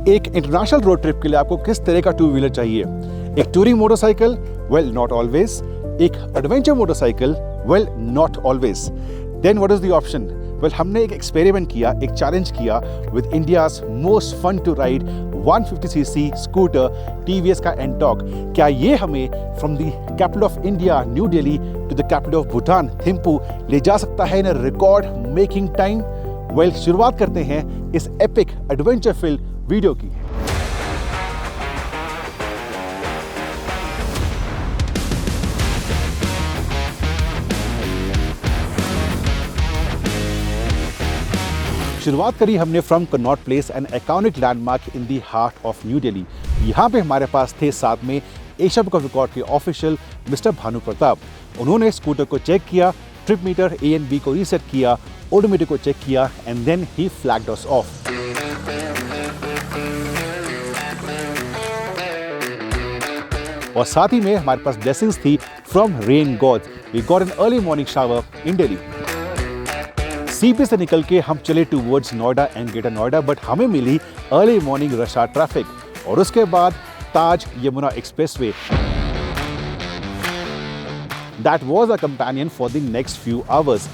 एक international road trip के लिए आपको किस तरह का टू व्हीलर चाहिए? एक touring motorcycle? Well, not always. एक adventure motorcycle? Well, not always. Then what is the option? Well, हमने एक एक्सपेरिमेंट किया, एक चैलेंज किया with India's most fun to ride 150cc scooter TVS का एंटॉक। क्या ये हमें from the capital of India New Delhi to the capital of Bhutan Thimphu ले जा सकता है in record making time? Well, शुरुआत करते हैं इस एपिक एडवेंचर फिल्ड वीडियो की। शुरुआत करी हमने from Connaught Place, an iconic landmark in the heart of New Delhi. यहाँ पे हमारे पास थे साथ में एशिया बुक ऑफ रिकॉर्ड के ऑफिशियल मिस्टर भानु प्रताप। उन्होंने स्कूटर को चेक किया, trip meter A and B को रीसेट किया, ओडोमीटर को चेक किया and then he flagged us off. और साथ ही में हमारे पास ब्लेसिंग्स थी from rain gods. We got an early morning shower in Delhi. CP से निकल के हम चले towards Noida and greater Noida, but हमें मिली early morning rush hour traffic और उसके बाद Taj Yamuna expressway. That was a companion for the next few hours.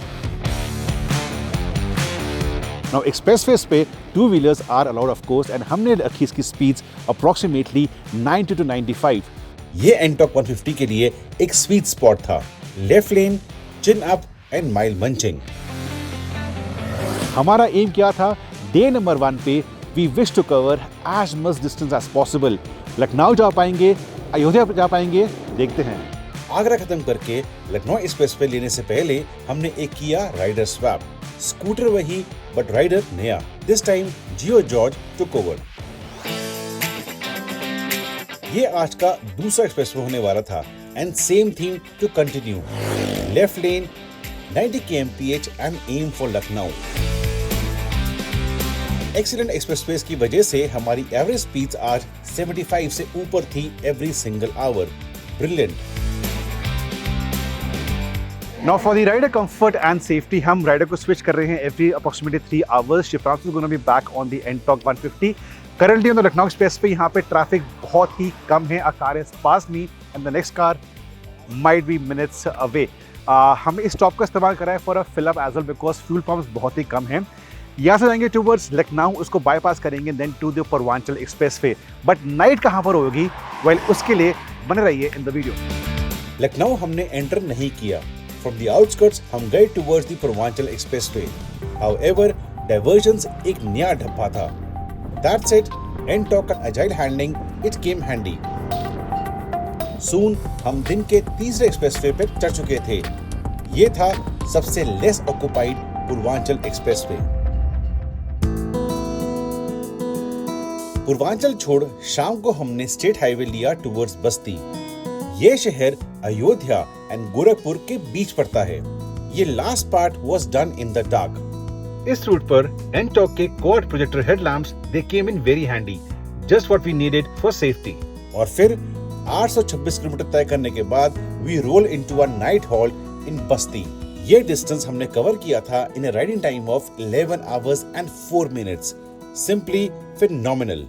Now expressways पे two wheelers are allowed of course and हमने रखी इसकी स्पीड्स अप्रोक्सीमेटली 90 to 95। ये एंटॉक 150 के लिए एक स्वीट स्पॉट था। Left lane, chin up and mile munching. हमारा एम क्या था? डे नंबर 1 पे we wish to cover as much distance as possible. Lucknow जा पाएंगे, अयोध्या जा पाएंगे, देखते हैं। आगरा खत्म करके लखनऊ एक्सप्रेस पे लेने से पहले हमने एक किया राइडर स्वैप। स्कूटर वही बट राइडर नया। This time Jio George took over. ये आज का दूसरा एक्सप्रेसवे होने वाला था and same theme to continue. Left lane, 90 kmph and aim for Lucknow. Excellent expressways की वजह से हमारी एवरेज स्पीड्स आज 75 से ऊपर थी every single hour. Brilliant. Now for the rider comfort and safety हम राइडर को स्विच कर रहे हैं every approximately 3 hours. Shivraj is gonna be back on the Ntorq 150। Currently on the Lucknow express पे यहाँ पे ट्रैफिक बहुत ही कम है। A car is pass me and the next car might be minutes away. हम इस स्टॉप का इस्तेमाल कर रहे हैं for a fill up as well because fuel pumps बहुत ही कम हैं। यहाँ से जाएंगे टूवर्ड्स लखनऊ, उसको बाईपास करेंगे then to the Purvanchal expressway. But night कहाँ पर होगी? वेल, उसके लिए बने रहिए इन द वीडियो। लखनऊ हमने एंटर नहीं किया। फ्रॉम द आउटस्कर्ट्स हम गए towards the Purvanchal expressway. However diversions एक नया ढब्बा था। दैट्स इट, एंटॉक का agile handling it came handy. Soon हम दिन के तीसरे एक्सप्रेसवे पे चढ़ चुके थे। ये था सबसे less occupied Purvanchal expressway. Purvanchal छोड़ शाम को हमने स्टेट हाईवे लिया टुवर्ड्स बस्ती। ये शहर अयोध्या एंड गोरखपुर के बीच पड़ता है। ये last part was done in the dark. इस रूट पर एंटॉक के quad projector headlamps they came in very handy, just what we needed for safety. और फिर 826 किलोमीटर तय करने के बाद we roll into a night halt in Basti. ये डिस्टेंस हमने कवर किया था in a riding time of 11 hours and 4 minutes. Simply phenomenal.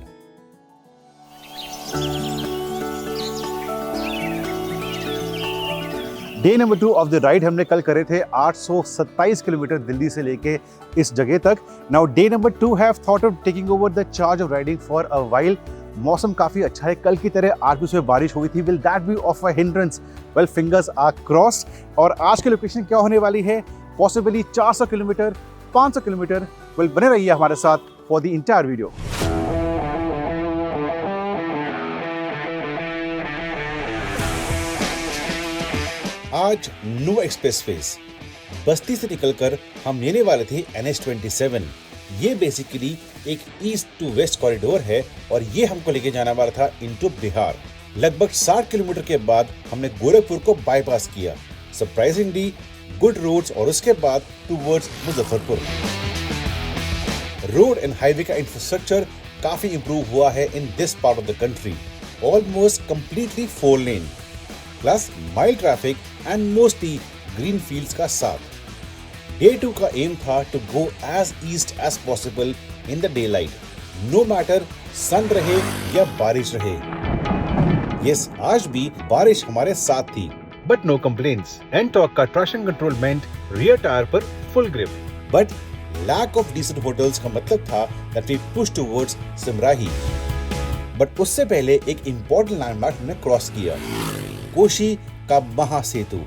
Day number 2 of the ride हमने कल करे थे 827 किलोमीटर दिल्ली से लेके इस जगह तक। Now day number 2 have thought of taking over the charge of riding for a while. मौसम काफी अच्छा है, कल की तरह आज भी उसमें बारिश हुई थी। Will that be of a hindrance? Well, fingers are crossed. और आज की लोकेशन क्या होने वाली है? Possibly 400 kilometre, 500 kilometre. वेल, बने रहिए हमारे साथ फॉर द इंटायर वीडियो। आज नो एक्सप्रेसवेज। बस्ती से निकलकर हम लेने वाले थे NH27। ये बेसिकली एक ईस्ट टू वेस्ट कॉरिडोर है और ये हमको लेके जाना वाला था इनटू बिहार। लगभग 60 किलोमीटर के बाद हमने गोरखपुर को बाईपास किया। सरप्राइजिंगली गुड रोड्स और उसके बाद towards Muzaffarpur. Road and highway का इंफ्रास्ट्रक्चर काफी इंप्रूव हुआ है in this part of the country. Almost completely 4 lane plus mild traffic and mostly green fields का साथ। डे 2 का एम था to go as east as possible in the daylight. No matter sun रहे या बारिश रहे। Yes, आज भी बारिश हमारे साथ थी। But no complaints. एनटॉर्क का traction control meant rear tyre पर full grip. But lack of decent hotels का मतलब था that we push towards Simrahi. But उससे पहले एक इंपॉर्टेंट लैंडमार्क हमने क्रॉस किया, कोशी का महासेतु।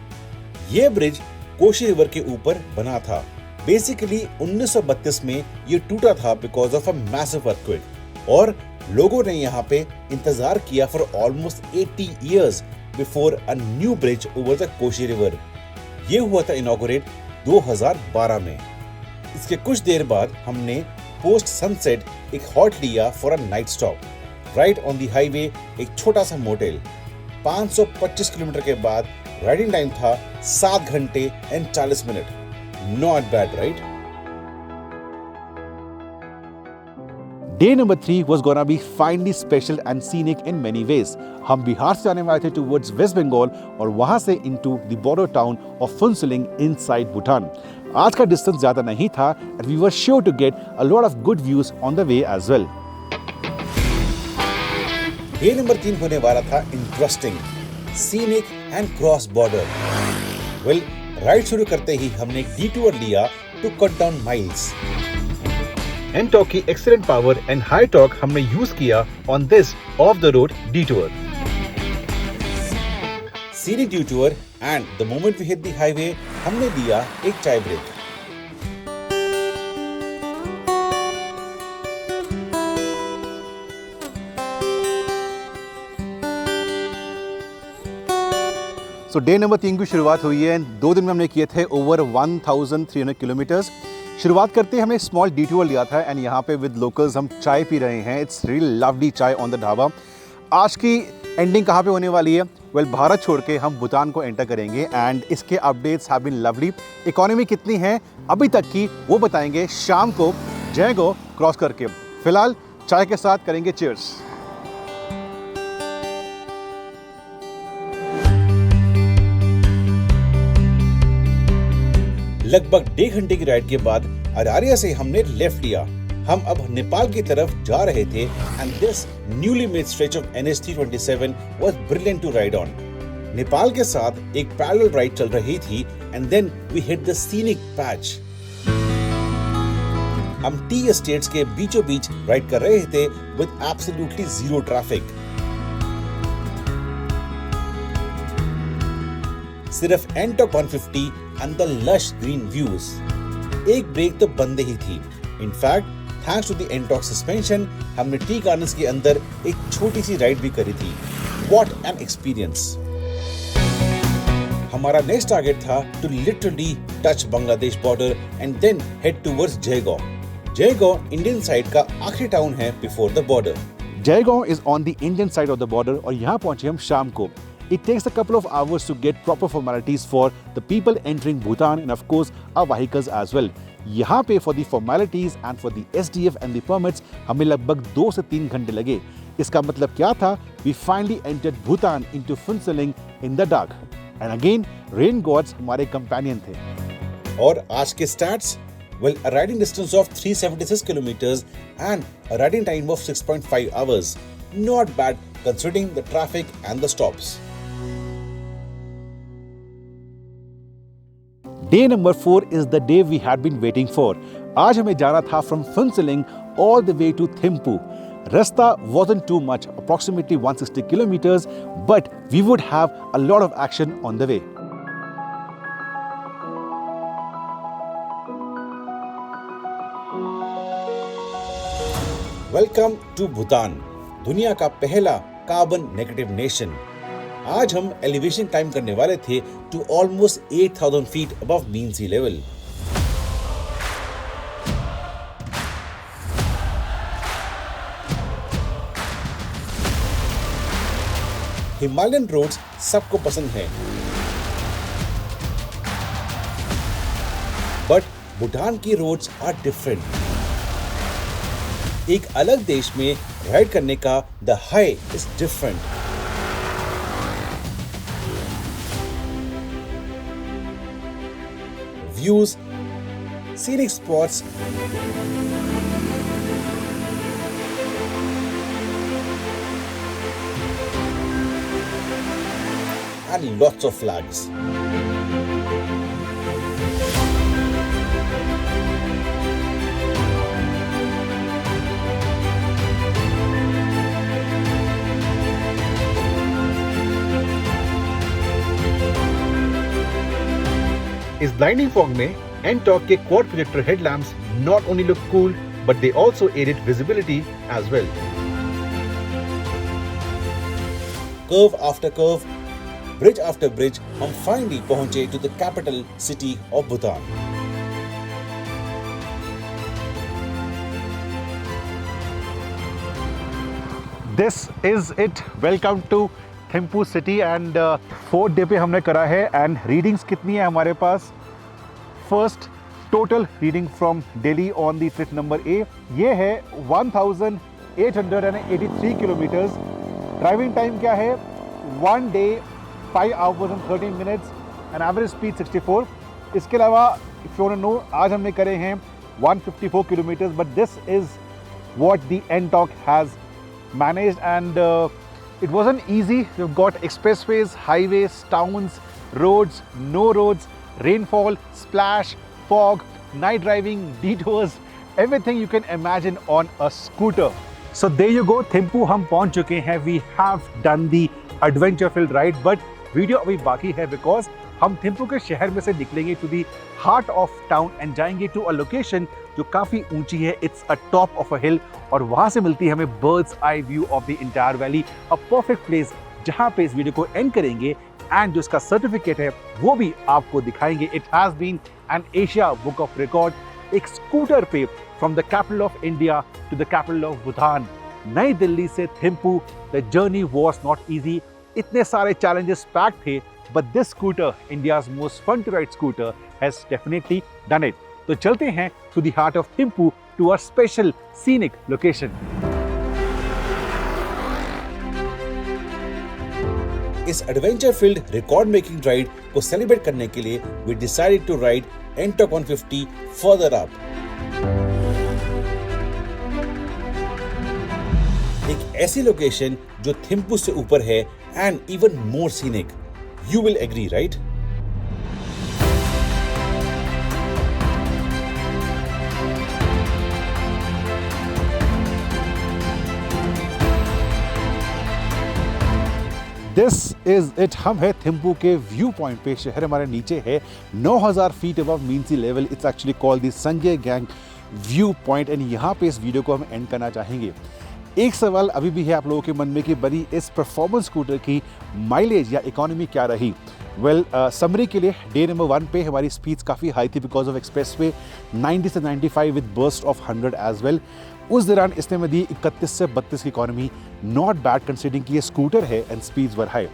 ये ब्रिज कोशी रिवर के ऊपर बना था। बेसिकली 1932 में ये टूटा था because of a massive earthquake और लोगों ने यहाँ पे इंतजार किया for almost 80 years before a new bridge over the Kosi river. ये हुआ था इनॉग्रेट 2012 में। इसके कुछ देर बाद हमने पोस्ट सनसेट एक हॉल्ट लिया for a night stop right on the highway, एक छोटा सा मोटेल। 525 किलोमीटर के बाद राइडिंग टाइम था 7 घंटे and 40 minute. Not bad, right? Day number 3 was gonna be finely special and scenic in many ways. हम बिहार से जाने वाले थे towards West Bengal और वहां से into the border town of Phuentsholing inside Bhutan. आज का डिस्टेंस ज्यादा नहीं था and we were sure to get a lot of good views on the way as well. Day number 3 होने वाला था interesting, scenic and cross border. Well, ride शुरू करते ही हमने एक डिटूर लिया to cut down miles. Ntorq की excellent power and high torque हमने यूज किया on this off the road detour. Scenic detour and the moment we hit the highway हमने दिया एक चाय ब्रेक। सो डे नंबर 3 की शुरुआत हुई है एंड 2 दिन में हमने किए थे ओवर 1300 किलोमीटर्स। शुरुआत करते ही हमने स्मॉल डिटूर लिया था एंड यहाँ पे विद लोकल्स हम चाय पी रहे हैं। इट्स रियली लवली चाय ऑन द ढाबा। आज की एंडिंग कहाँ पे होने वाली है? वेल, भारत छोड़ के हम भूटान को एंटर करेंगे एंड इसके updates have been lovely. Economy कितनी है अभी तक की वो बताएंगे शाम को जयगो क्रॉस करके। फिलहाल चाय के साथ करेंगे चीयर्स। लगभग 1.5 घंटे की राइड के बाद अरारिया से हमने लेफ्ट लिया। हम अब नेपाल की तरफ जा रहे थे and this newly made stretch of NH-327 was brilliant to ride on. Nepal के साथ एक पैरेलल राइड चल रही थी and then we hit the scenic patch. हम टी एस्टेट्स के बीचों बीच राइड कर रहे थे विद एब्सोल्युटली जीरो ट्रैफिक। सिर्फ Ntorq 150 and the lush green views. एक ब्रेक तो बंदे ही थी। In fact thanks to the Ntorq suspension हमने टी गार्डन्स के अंदर एक छोटी सी राइड भी करी थी। What an experience. हमारा नेक्स्ट टारगेट था to literally touch Bangladesh border and then head towards Jaigaon. Jaigaon Indian side का आखिरी टाउन है before the border. Jaigaon is on the Indian side of the border और यहाँ पहुंचे हम शाम को। It takes a couple of hours to get proper formalities for the people entering Bhutan and of course our vehicles as well. यहाँ पे for the formalities and for the SDF and the permits हमें लगभग 2 से 3 घंटे लगे। इसका मतलब क्या था? We finally entered Bhutan into Phuentsholing in the dark. And again, rain gods हमारे companion थे। और आज के stats? Well, a riding distance of 376 kilometers and a riding time of 6.5 hours. Not bad considering the traffic and the stops. Day number 4 is the day we had been waiting for. आज हमें जाना था from Phuentsholing all the way to Thimphu. रास्ता wasn't too much, approximately 160 kilometers, but we would have a lot of action on the way. Welcome to Bhutan, दुनिया का पहला carbon negative nation. आज हम एलिवेशन क्लाइम करने वाले थे to almost 8,000 feet above mean sea level. Himalayan roads सबको पसंद हैं, बट भूटान की रोड्स आर डिफरेंट। एक अलग देश में राइड करने का the high is different. Views, scenic spots, and lots of flags. इस ब्लाइंडिंग फॉग में एनटॉक के quad projector headlamps not only look cool but they also aided visibility as well. Curve after curve, bridge after bridge, हम finally पहुंचे to the capital city of Bhutan. This is it. Welcome to Thimphu city and 4th day पे हमने करा है and readings कितनी है हमारे पास. First total reading from Delhi on the trip number A ये है 1883 किलोमीटर्स. ड्राइविंग टाइम क्या है 1 day 5 hours and 13 minutes and average speed 64. इसके अलावा if you want to know आज हमने करे हैं 154 kilometres but this is what the Ntorq has managed and it wasn't easy. We've got expressways, highways, towns, roads, no roads, rainfall, splash, fog, night driving, detours, everything you can imagine on a scooter. So there you go, Thimphu हम पहुंच चुके हैं. We have done the adventure-filled ride, but video अभी बाकी है because हम थिम्पू के शहर में से निकलेंगे to the heart of town and जाएंगे to a location जो काफी ऊंची है. It's a top of a hill और वहां से मिलती है हमें bird's eye view of the entire valley. A perfect place जहां पे इस वीडियो को एंड करेंगे एंड जो इसका सर्टिफिकेट है वो भी आपको दिखाएंगे. It has been an Asia Book of Record. एक स्कूटर पे from the capital of India to the capital of Bhutan. नई दिल्ली से Thimphu the journey was not easy. इतने सारे challenges packed थे but this scooter, India's most fun to ride scooter, has definitely done it. तो चलते हैं to the heart of Thimphu to our special scenic location. इस adventure field record making ride को celebrate करने के लिए we decided to ride Entok 150 further up. एक ऐसी लोकेशन जो थिम्पू से ऊपर है and even more scenic. You will agree, right? This is it. हम है थिम्पू के व्यू पॉइंट पे. शहर हमारे नीचे है 9000 feet above mean sea level. It's actually called the Sanjay Gang view point and यहाँ पे इस वीडियो को हम एंड करना चाहेंगे. एक सवाल अभी भी है आप लोगों के मन में कि बनी इस परफॉर्मेंस स्कूटर की माइलेज या इकोनॉमी क्या रही. वेल समरी के लिए डे नंबर 1 पे हमारी स्पीड्स काफ़ी हाई थी बिकॉज ऑफ एक्सप्रेसवे 90 से 95 with burst of 100 as well. उस दौरान इसने में दी 31 से 32 की इकोनॉमी. नॉट बैड कंसिडरिंग कि ये स्कूटर है and speeds were high.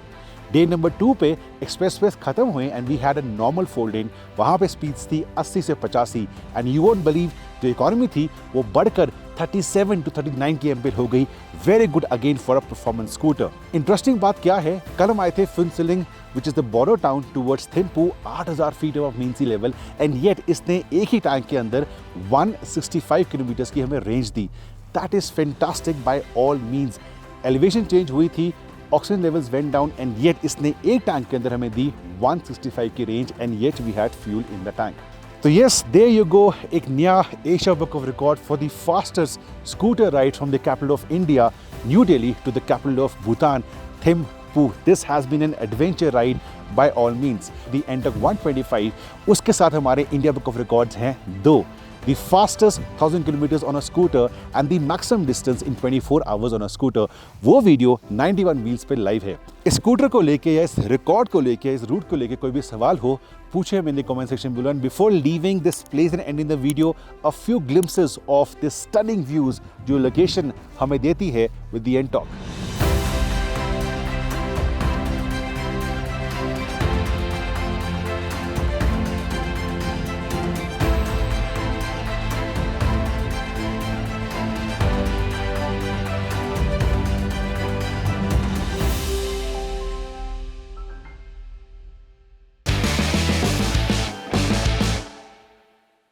Day number 2 पे एक्सप्रेसवेज खत्म हुए and we had a normal fold in. वहाँ पे स्पीड्स थी 80 से 85 एंड यू वोंट बिलीव जो इकोनॉमी थी वो बढ़कर 37 to 39 की एम्पेयर हो गई. Very good again for a performance scooter. Interesting बात क्या है, कल हम आए थे Phuentsholing which is the border town towards Thimphu 8000 feet above mean sea level and yet इसने एक ही टैंक के अंदर 165 किलोमीटर्स की हमें रेंज दी. That is fantastic by all means. Elevation change हुई थी, oxygen levels went down and yet इसने एक टैंक के अंदर हमें दी 165 की range and yet we had fuel in the tank. तो यस देयर यू गो, एक नया Asia book of record for the fastest scooter ride from the capital of India New Delhi to the capital of Bhutan Thimphu. This has been an adventure ride by all means. The Ntorq 125 उसके साथ हमारे India book of records हैं 2. The fastest 1000 kilometers on a scooter and the maximum distance in 24 hours on a scooter. वो video 91 wheels पे live है. इस scooter को लेके या इस रिकॉर्ड को लेके इस रूट को लेके कोई भी सवाल हो पूछे मैंने comment section below. And before leaving this place and ending the video a few glimpses of this stunning views जो लोकेशन हमें देती है विद द एनटॉक.